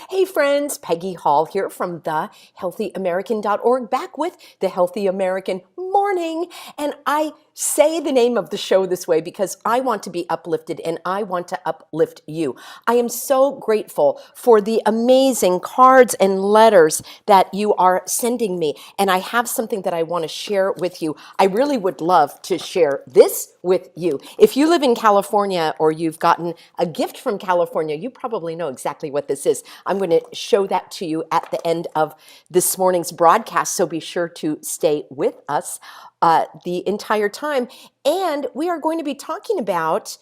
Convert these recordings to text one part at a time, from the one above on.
Hey friends, Peggy Hall here from thehealthyamerican.org, back with the Healthy American Morning. And I say the name of the show this way because I want to be uplifted and I want to uplift you. I am so grateful for the amazing cards and letters that you are sending me. And I have something that I want to share with you. I really would love to share this with you. If you live in California or you've gotten a gift from California, you probably know exactly what this is. I'm going to show that to you at the end of this morning's broadcast, so be sure to stay with us the entire time. And we are going to be talking about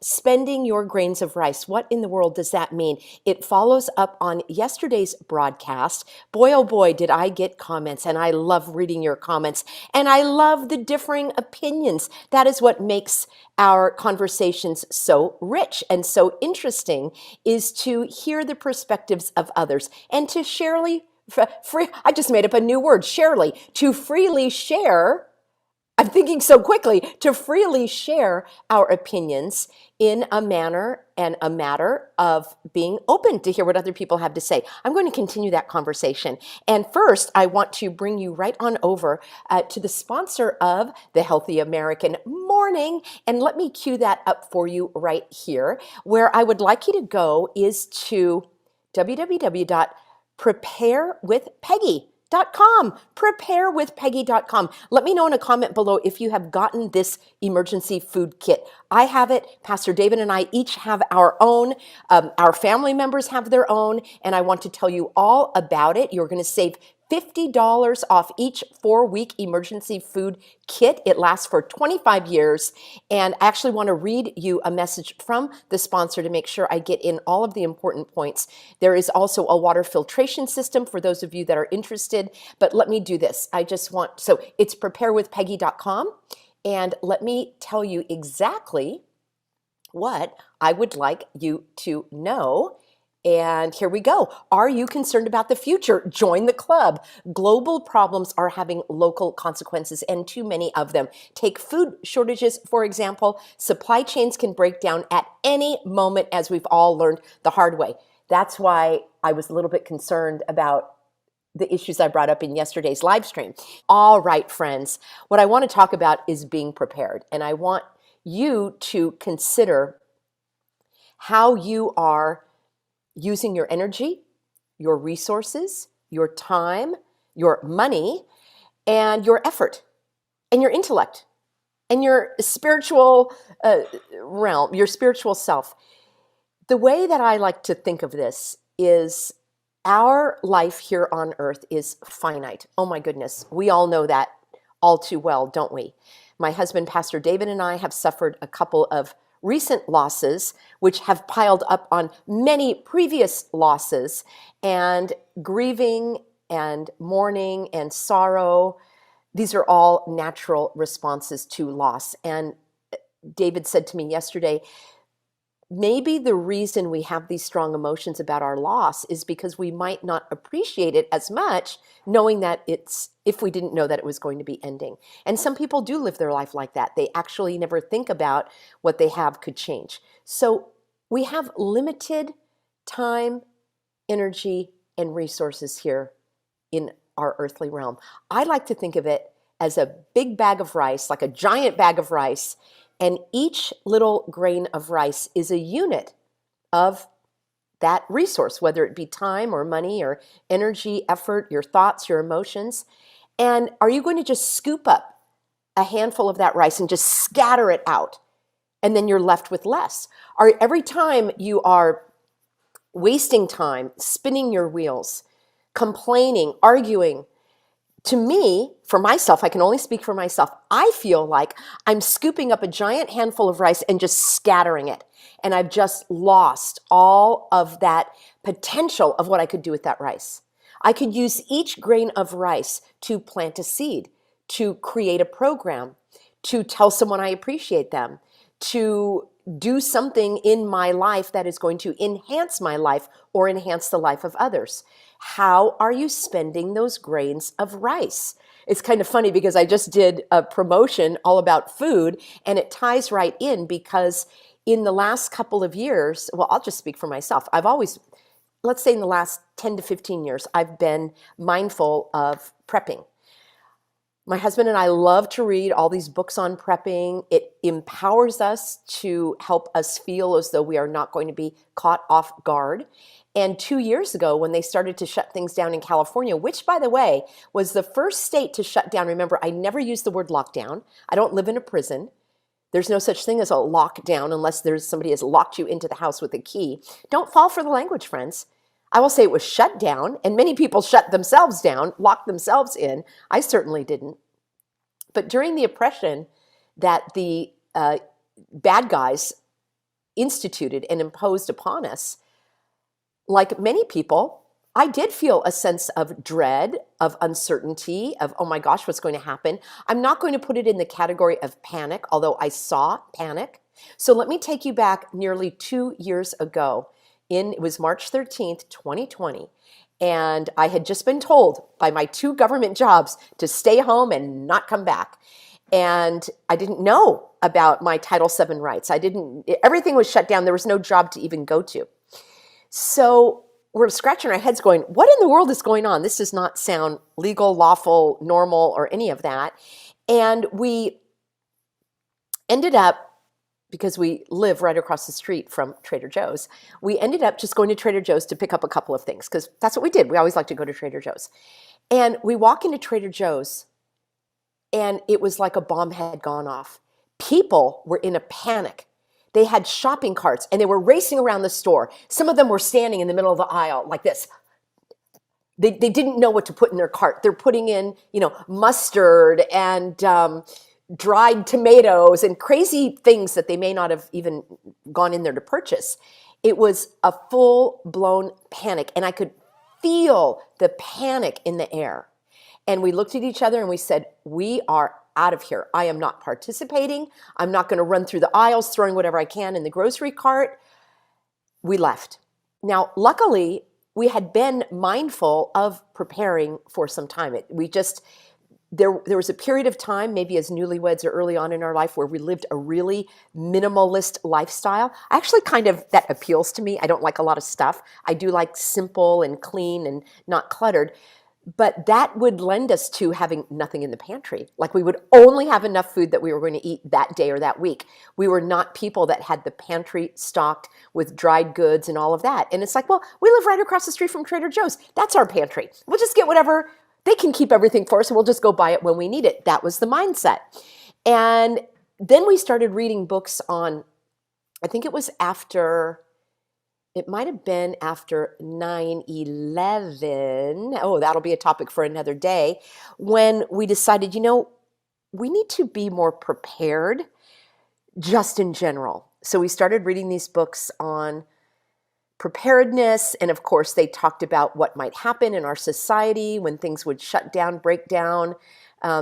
spending your grains of rice. What in the world does that mean? It follows up on yesterday's broadcast. Boy, oh boy, did I get comments, and I love reading your comments, and I love the differing opinions. That is what makes our conversations so rich and so interesting, is to hear the perspectives of others and to I just made up a new word, to freely share. I'm thinking so quickly, to freely share our opinions in a manner and a matter of being open to hear what other people have to say. I'm going to continue that conversation. And first, I want to bring you right on over to the sponsor of the Healthy American Morning. And let me cue that up for you right here. Where I would like you to go is to www.preparewithpeggy.com. Preparewithpeggy.com. Let me know in a comment below if you have gotten this emergency food kit. I have it. Pastor David and I each have our own. Our family members have their own, and I want to tell you all about it. You're going to save $50 off each 4-week emergency food kit. It lasts for 25 years. And I actually want to read you a message from the sponsor to make sure I get in all of the important points. There is also a water filtration system for those of you that are interested. But let me do this. So it's preparewithpeggy.com. And let me tell you exactly what I would like you to know. And here we go. Are you concerned about the future? Join the club. Global problems are having local consequences, and too many of them. Take food shortages, for example. Supply chains can break down at any moment, as we've all learned the hard way. That's why I was a little bit concerned about the issues I brought up in yesterday's live stream. All right, friends, what I want to talk about is being prepared. And I want you to consider how you are using your energy, your resources, your time, your money, and your effort, and your intellect, and your spiritual realm, your spiritual self. The way that I like to think of this is our life here on earth is finite. Oh my goodness, we all know that all too well, don't we? My husband, Pastor David, and I have suffered a couple of recent losses, which have piled up on many previous losses, and grieving and mourning and sorrow. These are all natural responses to loss. And David said to me yesterday, maybe the reason we have these strong emotions about our loss is because we might not appreciate it as much, knowing that if we didn't know that it was going to be ending. And some people do live their life like that. They actually never think about what they have could change. So we have limited time, energy, and resources here in our earthly realm. I like to think of it as a big bag of rice, like a giant bag of rice, and each little grain of rice is a unit of that resource, whether it be time or money or energy, effort, your thoughts, your emotions. And are you going to just scoop up a handful of that rice and just scatter it out, and then you're left with less? Or every time you are wasting time, spinning your wheels, complaining, arguing, to me, for myself, I can only speak for myself, I feel like I'm scooping up a giant handful of rice and just scattering it. And I've just lost all of that potential of what I could do with that rice. I could use each grain of rice to plant a seed, to create a program, to tell someone I appreciate them, to do something in my life that is going to enhance my life or enhance the life of others. How are you spending those grains of rice? It's kind of funny because I just did a promotion all about food, and it ties right in because in the last couple of years, well, I'll just speak for myself. I've always let's say in the last 10 to 15 years, I've been mindful of prepping. My husband and I love to read all these books on prepping. It empowers us to help us feel as though we are not going to be caught off guard. And 2 years ago, when they started to shut things down in California, which, by the way, was the first state to shut down. Remember, I never use the word lockdown. I don't live in a prison. There's no such thing as a lockdown unless somebody has locked you into the house with a key. Don't fall for the language, friends. I will say it was shut down, and many people shut themselves down, locked themselves in. I certainly didn't. But during the oppression that the bad guys instituted and imposed upon us, like many people, I did feel a sense of dread, of uncertainty, of, oh my gosh, what's going to happen? I'm not going to put it in the category of panic, although I saw panic. So let me take you back nearly 2 years ago. It was March 13th, 2020. And I had just been told by my 2 government jobs to stay home and not come back. And I didn't know about my Title VII rights. Everything was shut down. There was no job to even go to. So we're scratching our heads going, what in the world is going on? This does not sound legal, lawful, normal, or any of that. And we ended up, because we live right across the street from Trader Joe's, we ended up just going to Trader Joe's to pick up a couple of things, because that's what we did. We always like to go to Trader Joe's. And we walk into Trader Joe's, and it was like a bomb had gone off. People were in a panic. They had shopping carts, and they were racing around the store. Some of them were standing in the middle of the aisle like this. They didn't know what to put in their cart. They're putting in, mustard and dried tomatoes and crazy things that they may not have even gone in there to purchase. It was a full-blown panic, and I could feel the panic in the air. And we looked at each other and we said, we are out of here. I am not participating. I'm not going to run through the aisles throwing whatever I can in the grocery cart. We left. Now, luckily, we had been mindful of preparing for some time. There was a period of time, maybe as newlyweds or early on in our life, where we lived a really minimalist lifestyle. Actually, that appeals to me. I don't like a lot of stuff. I do like simple and clean and not cluttered. But that would lend us to having nothing in the pantry. Like we would only have enough food that we were going to eat that day or that week. We were not people that had the pantry stocked with dried goods and all of that. And it's like, well, we live right across the street from Trader Joe's. That's our pantry. We'll just get whatever. They can keep everything for us, and we'll just go buy it when we need it. That was the mindset. And then we started reading books on, I think it might have been after 9/11. Oh, that'll be a topic for another day, when we decided, we need to be more prepared just in general. So we started reading these books on preparedness. And of course, they talked about what might happen in our society when things would shut down, break down.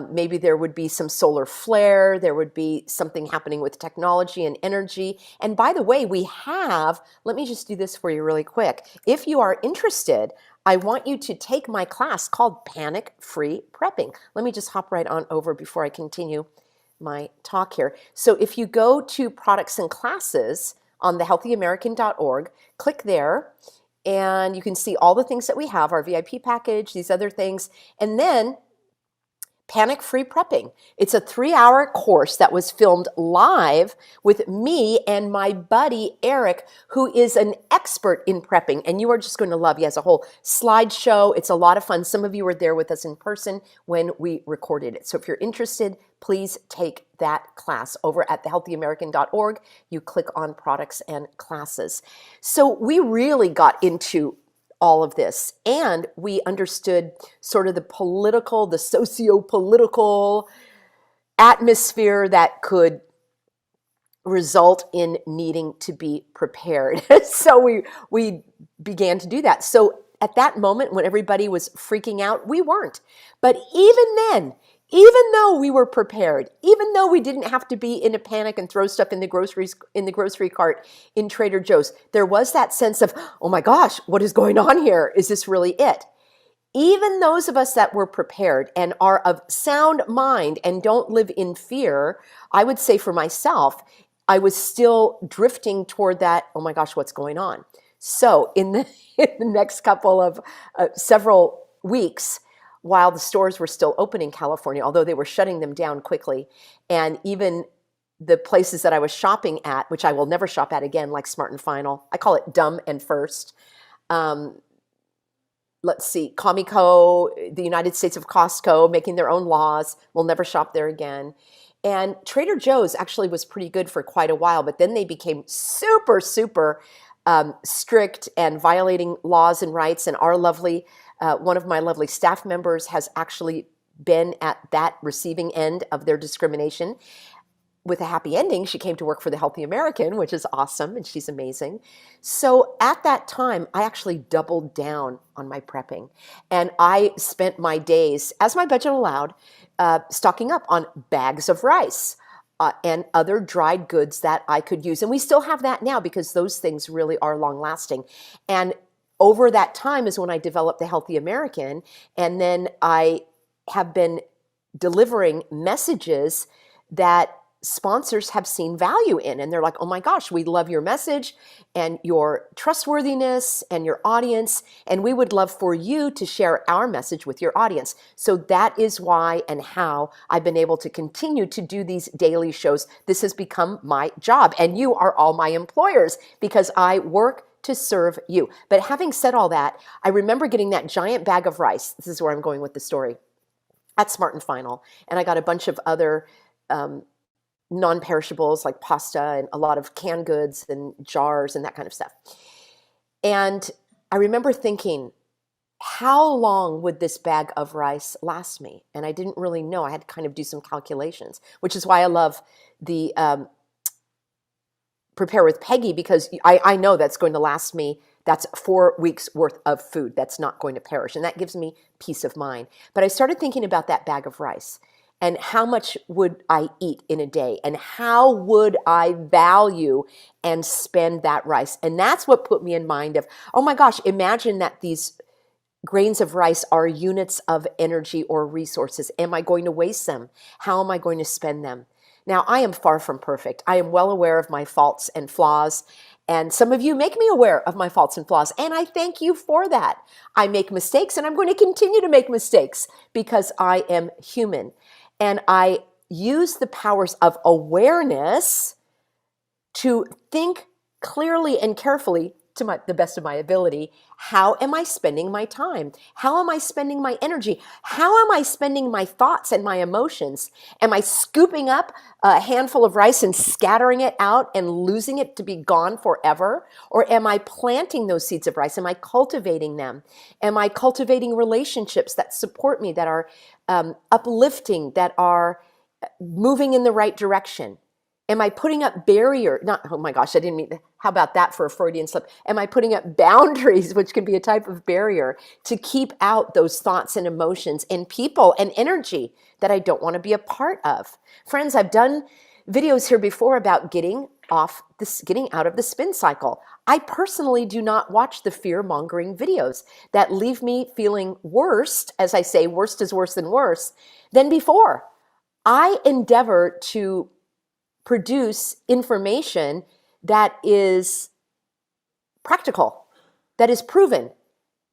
Maybe there would be some solar flare. There would be something happening with technology and energy. And by the way, let me just do this for you really quick. If you are interested, I want you to take my class called Panic-Free Prepping. Let me just hop right on over before I continue my talk here. So if you go to products and classes on thehealthyamerican.org, click there, and you can see all the things that we have, our VIP package, these other things, and then Panic-Free Prepping. It's a 3-hour course that was filmed live with me and my buddy, Eric, who is an expert in prepping, and you are just going to love. He has a whole slideshow. It's a lot of fun. Some of you were there with us in person when we recorded it. So if you're interested, please take that class over at thehealthyamerican.org. You click on products and classes. So we really got into all of this, and we understood sort of the socio-political atmosphere that could result in needing to be prepared. So we began to do that. So at that moment, when everybody was freaking out, we weren't. But even then, even though we were prepared, even though we didn't have to be in a panic and throw stuff in the grocery cart in Trader Joe's, there was that sense of, oh my gosh, what is going on here? Is this really it? Even those of us that were prepared and are of sound mind and don't live in fear, I would say for myself, I was still drifting toward that, oh my gosh, what's going on? So in the next couple of several weeks, while the stores were still open in California, although they were shutting them down quickly, and even the places that I was shopping at, which I will never shop at again, like Smart and Final, I call it Dumb and First. Um, let's see, Comico, the United States of Costco, making their own laws. We'll never shop there again. And Trader Joe's actually was pretty good for quite a while, but then they became super, super strict and violating laws and rights. And our lovely, one of my lovely staff members has actually been at that receiving end of their discrimination. With a happy ending, she came to work for the Healthy American, which is awesome, and she's amazing. So at that time, I actually doubled down on my prepping. And I spent my days, as my budget allowed, stocking up on bags of rice and other dried goods that I could use. And we still have that now because those things really are long lasting. And over that time is when I developed the Healthy American. And then I have been delivering messages that sponsors have seen value in, and they're like, oh my gosh, we love your message and your trustworthiness and your audience, and we would love for you to share our message with your audience. So that is why and how I've been able to continue to do these daily shows. This has become my job, and you are all my employers because I work to serve you. But having said all that, I remember getting that giant bag of rice. This is where I'm going with the story, at Smart and Final, and I got a bunch of other non-perishables like pasta and a lot of canned goods and jars and that kind of stuff. And I remember thinking, how long would this bag of rice last me? And I didn't really know. I had to kind of do some calculations, which is why I love the Prepare with Peggy, because I know that's going to last me. That's 4 weeks worth of food that's not going to perish. And that gives me peace of mind. But I started thinking about that bag of rice. And how much would I eat in a day? And how would I value and spend that rice? And that's what put me in mind of, oh my gosh, imagine that these grains of rice are units of energy or resources. Am I going to waste them? How am I going to spend them? Now, I am far from perfect. I am well aware of my faults and flaws. And some of you make me aware of my faults and flaws. And I thank you for that. I make mistakes, and I'm going to continue to make mistakes because I am human. And I use the powers of awareness to think clearly and carefully to the best of my ability. How am I spending my time? How am I spending my energy? How am I spending my thoughts and my emotions? Am I scooping up a handful of rice and scattering it out and losing it to be gone forever? Or am I planting those seeds of rice? Am I cultivating them? Am I cultivating relationships that support me, that are uplifting, that are moving in the right direction? Am I putting up oh my gosh, I didn't mean, how about that for a Freudian slip? Am I putting up boundaries, which can be a type of barrier, to keep out those thoughts and emotions and people and energy that I don't want to be a part of? Friends, I've done videos here before about getting out of the spin cycle. I personally do not watch the fear-mongering videos that leave me feeling worst, as I say, worst is worse than before. I endeavor to produce information that is practical, that is proven,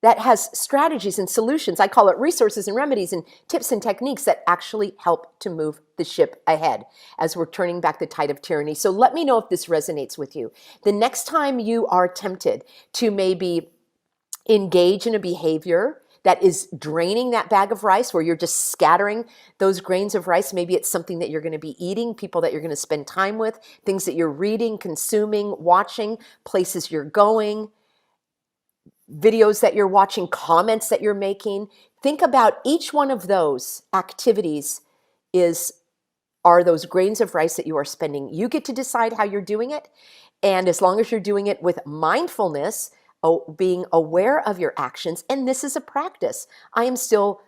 that has strategies and solutions. I call it resources and remedies and tips and techniques that actually help to move the ship ahead as we're turning back the tide of tyranny. So let me know if this resonates with you. The next time you are tempted to maybe engage in a behavior that is draining that bag of rice, where you're just scattering those grains of rice. Maybe it's something that you're going to be eating, people that you're going to spend time with, things that you're reading, consuming, watching, places you're going, videos that you're watching, comments that you're making. Think about each one of those activities are those grains of rice that you are spending. You get to decide how you're doing it. And as long as you're doing it with mindfulness, being aware of your actions, and this is a practice. I am still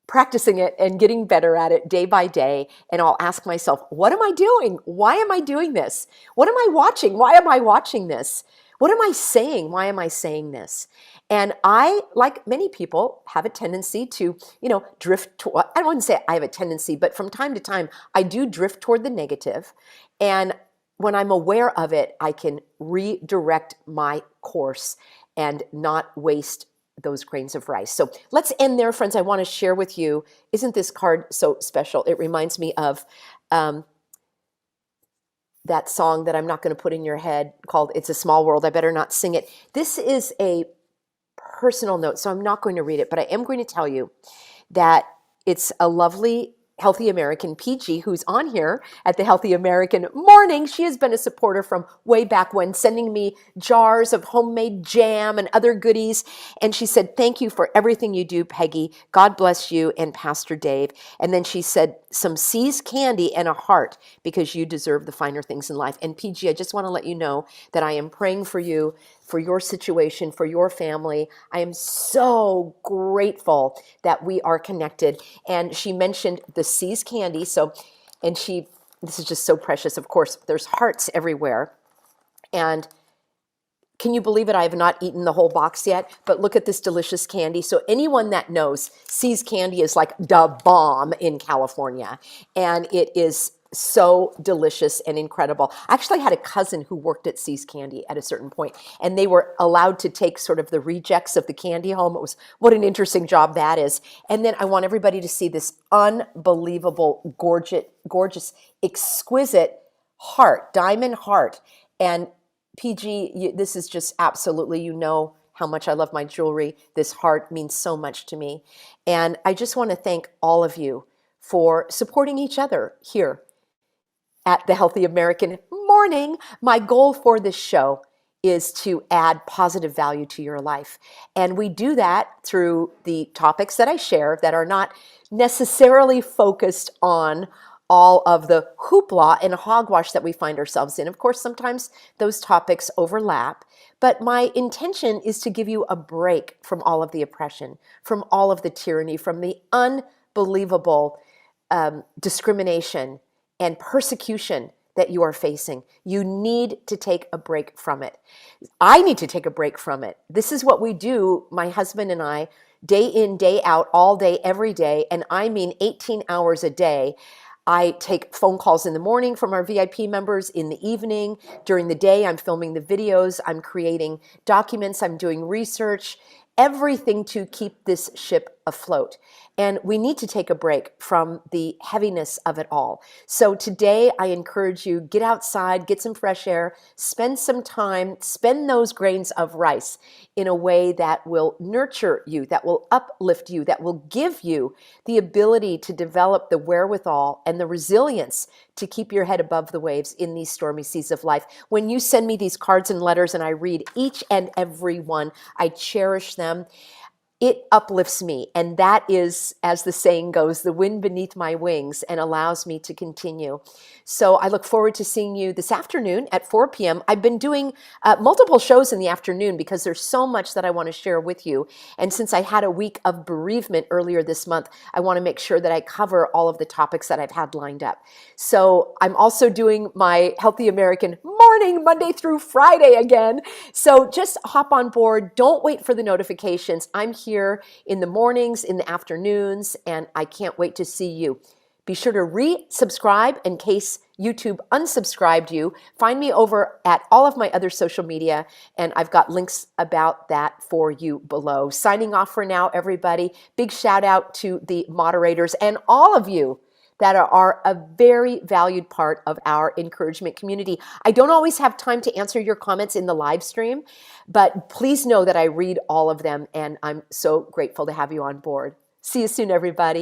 practicing it and getting better at it day by day. And I'll ask myself, what am I doing? Why am I doing this? What am I watching? Why am I watching this? What am I saying? Why am I saying this? And I, like many people, have a tendency to, drift toward, I wouldn't say I have a tendency, but from time to time, I do drift toward the negative. And when I'm aware of it, I can redirect my course and not waste those grains of rice. So let's end there, friends. I want to share with you, isn't this card so special? It reminds me of that song that I'm not going to put in your head called It's a Small World. I better not sing it. This is a personal note, so I'm not going to read it, but I am going to tell you that it's a lovely Healthy American, PG, who's on here at the Healthy American Morning. She has been a supporter from way back when, sending me jars of homemade jam and other goodies. And she said, thank you for everything you do, Peggy. God bless you and Pastor Dave. And then she said, some C's candy and a heart, because you deserve the finer things in life. And PG, I just want to let you know that I am praying for you, for your situation, for your family. I am so grateful that we are connected. And she mentioned the C's candy. So, and this is just so precious. Of course, there's hearts everywhere. And can you believe it? I have not eaten the whole box yet, but look at this delicious candy. So anyone that knows, C's candy is like the bomb in California. And it is so delicious and incredible. I actually had a cousin who worked at C's Candy at a certain point, and they were allowed to take sort of the rejects of the candy home. It was, what an interesting job that is. And then I want everybody to see this unbelievable, gorgeous, exquisite heart, diamond heart. And PG, this is just absolutely, you know how much I love my jewelry. This heart means so much to me. And I just want to thank all of you for supporting each other here at the Healthy American Morning. My goal for this show is to add positive value to your life. And we do that through the topics that I share that are not necessarily focused on all of the hoopla and hogwash that we find ourselves in. Of course, sometimes those topics overlap, but my intention is to give you a break from all of the oppression, from all of the tyranny, from the unbelievable discrimination and persecution that you are facing. You need to take a break from it. I need to take a break from it. This is what we do, my husband and I, day in, day out, all day, every day, and I mean 18 hours a day. I take phone calls in the morning from our VIP members, in the evening, during the day, I'm filming the videos, I'm creating documents, I'm doing research, everything to keep this ship afloat. And we need to take a break from the heaviness of it all. So today I encourage you, get outside, get some fresh air, spend some time, spend those grains of rice in a way that will nurture you, that will uplift you, that will give you the ability to develop the wherewithal and the resilience to keep your head above the waves in these stormy seas of life. When you send me these cards and letters and I read each and every one, I cherish them. It uplifts me, and that is, as the saying goes, the wind beneath my wings, and allows me to continue. So I look forward to seeing you this afternoon at 4 p.m. I've been doing multiple shows in the afternoon because there's so much that I want to share with you. And since I had a week of bereavement earlier this month, I want to make sure that I cover all of the topics that I've had lined up. So I'm also doing my Healthy American Morning, Monday through Friday again. So just hop on board. Don't wait for the notifications. I'm here in the mornings, in the afternoons, and I can't wait to see you. Be sure to resubscribe in case YouTube unsubscribed you. Find me over at all of my other social media, and I've got links about that for you below. Signing off for now, everybody. Big shout out to the moderators and all of you that are a very valued part of our encouragement community. I don't always have time to answer your comments in the live stream, but please know that I read all of them, and I'm so grateful to have you on board. See you soon, everybody.